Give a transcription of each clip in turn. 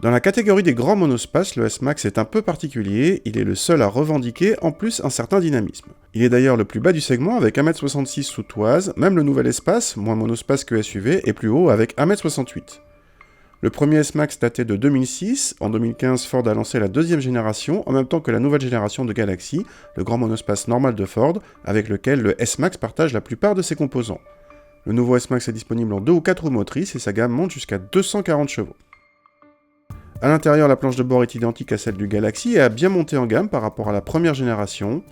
Dans la catégorie des grands monospaces, le S-Max est un peu particulier, il est le seul à revendiquer en plus un certain dynamisme. Il est d'ailleurs le plus bas du segment avec 1m66 sous toise, même le nouvel espace, moins monospace que SUV, est plus haut avec 1m68. Le premier S-Max datait de 2006, en 2015 Ford a lancé la deuxième génération, en même temps que la nouvelle génération de Galaxy, le grand monospace normal de Ford, avec lequel le S-Max partage la plupart de ses composants. Le nouveau S-Max est disponible en 2 ou 4 roues motrices et sa gamme monte jusqu'à 240 chevaux. A l'intérieur, la planche de bord est identique à celle du Galaxy et a bien monté en gamme par rapport à la première génération.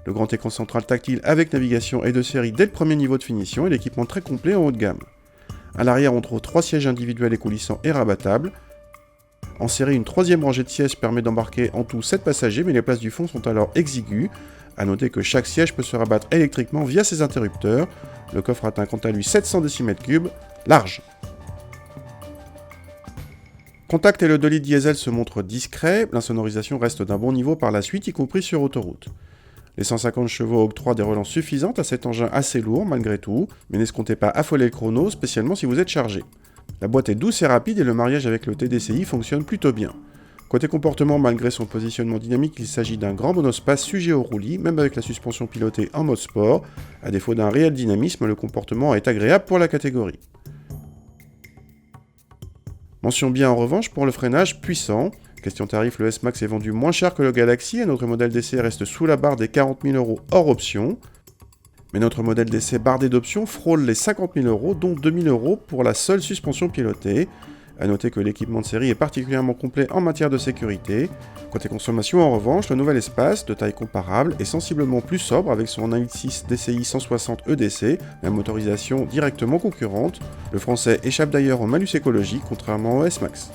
Le grand écran central tactile avec navigation est de série dès le premier niveau de finition et l'équipement très complet en haut de gamme. À l'arrière, on trouve 3 sièges individuels et coulissants et rabattables. En série, une troisième rangée de sièges permet d'embarquer en tout 7 passagers, mais les places du fond sont alors exiguës. A noter que chaque siège peut se rabattre électriquement via ses interrupteurs. Le coffre atteint quant à lui 700 décimètres3, large. Contact et le 2 litres diesel se montrent discrets, l'insonorisation reste d'un bon niveau par la suite, y compris sur autoroute. Les 150 chevaux octroient des relances suffisantes à cet engin assez lourd malgré tout, mais n'escomptez pas affoler le chrono, spécialement si vous êtes chargé. La boîte est douce et rapide et le mariage avec le TDCi fonctionne plutôt bien. Côté comportement, malgré son positionnement dynamique, il s'agit d'un grand monospace sujet au roulis, même avec la suspension pilotée en mode sport. À défaut d'un réel dynamisme, le comportement est agréable pour la catégorie. Mention bien en revanche pour le freinage puissant. Question tarif, le S-Max est vendu moins cher que le Galaxy et notre modèle d'essai reste sous la barre des 40 000 € hors option. Mais notre modèle d'essai bardé d'options frôle les 50 000 €, dont 2 000 € pour la seule suspension pilotée. A noter que l'équipement de série est particulièrement complet en matière de sécurité. Côté consommation, en revanche, le nouvel espace, de taille comparable, est sensiblement plus sobre avec son 1.6 DCi 160 EDC, la motorisation directement concurrente. Le français échappe d'ailleurs au malus écologique, contrairement au S-Max.